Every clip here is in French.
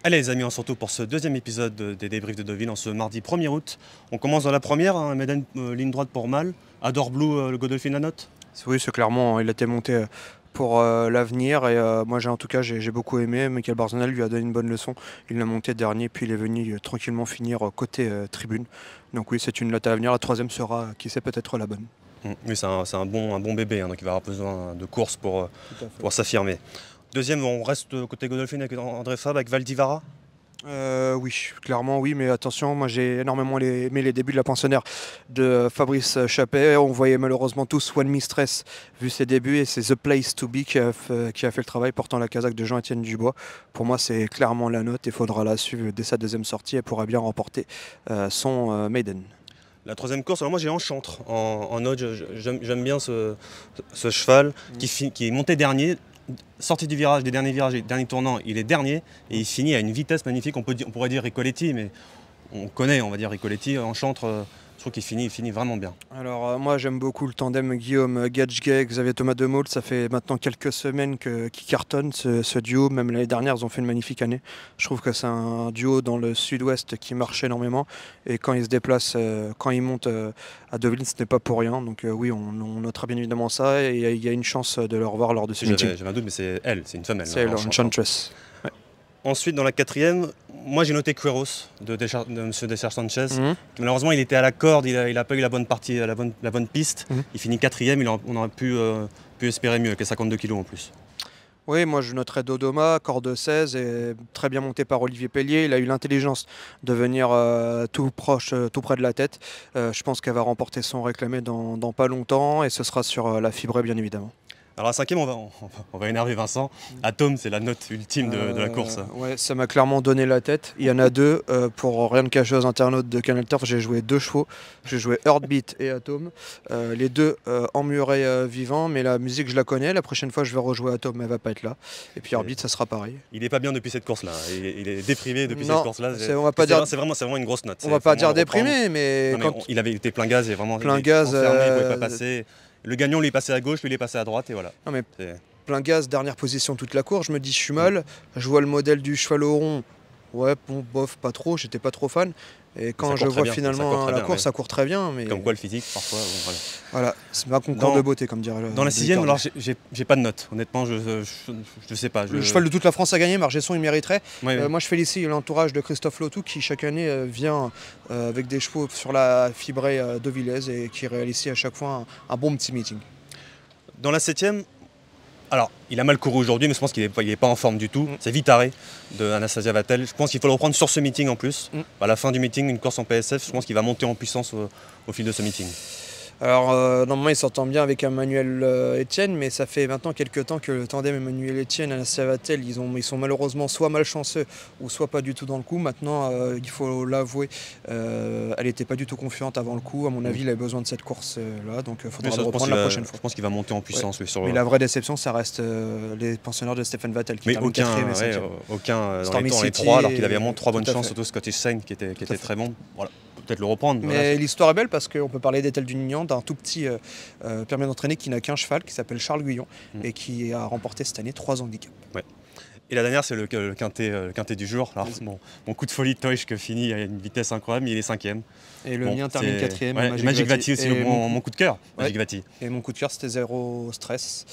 Allez les amis, on se retrouve pour ce deuxième épisode des débriefs de Deauville en ce mardi 1er août. On commence dans la première, hein, Maiden, ligne droite pour Mal. Adore Blue, le Godolphin la note. Oui, c'est clairement, il a été monté pour l'avenir et moi en tout cas j'ai beaucoup aimé. Michael Barzonel lui a donné une bonne leçon. Il l'a monté dernier puis il est venu tranquillement finir côté tribune. Donc oui, c'est une note à l'avenir. La troisième sera, qui sait, peut-être la bonne. Oui, c'est un bon bébé, hein, donc il va avoir besoin de course pour s'affirmer. Deuxième, on reste côté Godolphin avec André Fabre, avec Valdivara. Oui, clairement oui, mais attention, moi j'ai énormément aimé les débuts de la pensionnaire de Fabrice Chappet. On voyait malheureusement tous One Mistress vu ses débuts et c'est The Place to Be qui a fait le travail portant la casaque de Jean-Étienne Dubois. Pour moi c'est clairement la note et il faudra la suivre dès sa deuxième sortie. Elle pourra bien remporter son Maiden. La troisième course, alors moi j'ai Enchantre en ode, j'aime bien ce cheval qui est monté dernier. Sorti du virage, des derniers virages, des derniers tournants, il est dernier et il finit à une vitesse magnifique. On pourrait dire Ricoletti, mais on connaît, on va dire Ricoletti. Enchantre, je trouve qu'il finit vraiment bien. Alors moi j'aime beaucoup le tandem Guillaume Gadjgay, Xavier Thomas de Mault. Ça fait maintenant quelques semaines qu'ils cartonnent ce duo. Même l'année dernière ils ont fait une magnifique année. Je trouve que c'est un duo dans le sud-ouest qui marche énormément. Et quand ils se déplacent, quand ils montent à Deauville, ce n'est pas pour rien. Donc oui, on notera bien évidemment ça. Et il y a une chance de le revoir lors de ce meeting. J'avais un doute, mais c'est elle, c'est une femelle. C'est elle, Enchantress. Ouais. Ensuite, dans la quatrième, moi j'ai noté Quiros de M. Desser Sanchez. Malheureusement, il était à la corde, il n'a pas eu la bonne partie, la bonne piste. Il finit quatrième, on aurait pu espérer mieux, avec les 52 kilos en plus. Oui, moi je noterais Dodoma, corde 16, et très bien monté par Olivier Pellier. Il a eu l'intelligence de venir tout près de la tête. Je pense qu'elle va remporter son réclamé dans pas longtemps, et ce sera sur la fibrée bien évidemment. Alors à cinquième, on va énerver Vincent. Atom, c'est la note ultime de la course. Ouais, ça m'a clairement donné la tête. Il y en a deux. Pour rien de cacher aux internautes de Canal Turf, j'ai joué deux chevaux. J'ai joué Heartbeat et Atom. Les deux en muret vivant, mais la musique je la connais. La prochaine fois je vais rejouer Atom, mais elle va pas être là. Et puis Heartbeat, ça sera pareil. Il est pas bien depuis cette course-là. Il est déprivé depuis cette course-là. C'est vraiment une grosse note. On va pas dire déprimé, mais il avait été plein gaz et vraiment plein gaz. Enfermé, il pouvait pas passer. Le gagnant lui est passé à gauche, lui il est passé à droite et voilà. Non mais plein gaz, dernière position toute la course, je me dis je suis mal, je vois le modèle du cheval au rond, ouais bon bof pas trop, j'étais pas trop fan. Et quand je vois finalement la course, ça court très bien. Mais comme quoi le physique parfois, voilà, c'est ma concours de beauté comme dirait. Dans la sixième, alors j'ai pas de note, honnêtement je sais pas. Le cheval de toute la France a gagné, Margesson il mériterait. Ouais. Moi je félicite l'entourage de Christophe Lotou qui chaque année vient avec des chevaux sur la fibrée deauvillaise et qui réalise ici à chaque fois un bon petit meeting. Dans la septième, alors il a mal couru aujourd'hui mais je pense qu'il est pas en forme du tout. C'est Vitare de Anastasia Vatel. Je pense qu'il faut le reprendre sur ce meeting en plus. À la fin du meeting, une course en PSF, je pense qu'il va monter en puissance au fil de ce meeting. Alors normalement il s'entend bien avec Emmanuel Etienne, mais ça fait maintenant quelques temps que le tandem Emmanuel Etienne et Anastasia Vatel, ils sont malheureusement soit malchanceux ou soit pas du tout dans le coup. Maintenant il faut l'avouer, elle n'était pas du tout confiante avant le coup. À mon avis il avait besoin de cette course là, donc il faudra le reprendre la prochaine fois. Je pense qu'il va monter en puissance. Ouais. Mais la vraie déception ça reste les pensionnaires de Stéphane Vatel qui termine quatrième et cinquième. Aucun dans les trois, alors qu'il avait vraiment trois bonnes chances, surtout Scottish Saint qui était très bon. Voilà. Peut-être le reprendre. Mais voilà. L'histoire est belle parce qu'on peut parler d'Etel du Nignan, d'un tout petit permis d'entraîner qui n'a qu'un cheval, qui s'appelle Charles Guyon, et qui a remporté cette année 3 handicaps. Ouais. Et la dernière, c'est le quintet du jour. Alors, mon coup de folie de Toysch qui finit à une vitesse incroyable, mais il est cinquième. Et le mien termine quatrième. Ouais, Magic Vati aussi, mon coup de cœur. Magic Vati. Et mon coup de cœur, c'était Zéro Stress.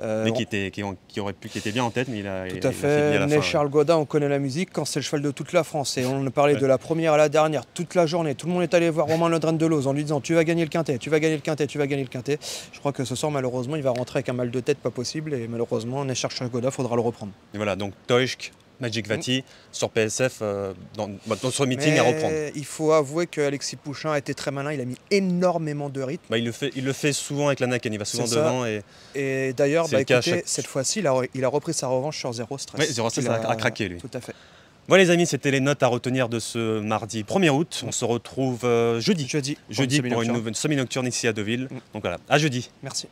Mais qui était bien en tête, mais il a tout à fait. Né Charles Godin, on connaît la musique quand c'est le cheval de toute la France. Et on a parlé de la première à la dernière, toute la journée. Tout le monde est allé voir Romain Lodren de Lose en lui disant tu vas gagner le quintet, tu vas gagner le quintet, tu vas gagner le quintet. Je crois que ce soir, malheureusement, il va rentrer avec un mal de tête pas possible. Et malheureusement, Né Charles Godin, il faudra le reprendre. Et voilà, donc Toysch, Magic Vati sur PSF dans ce meeting à reprendre. Il faut avouer qu'Alexis Pouchin a été très malin, il a mis énormément de rythme. Il le fait souvent avec la Naken, il va souvent devant. Et d'ailleurs, cette fois-ci, il a repris sa revanche sur Zéro Stress. Oui, Zéro Stress a craqué lui. Tout à fait. Voilà les amis, c'était les notes à retenir de ce mardi 1er août. On se retrouve jeudi pour une semi-nocturne ici à Deauville. Donc voilà, à jeudi. Merci.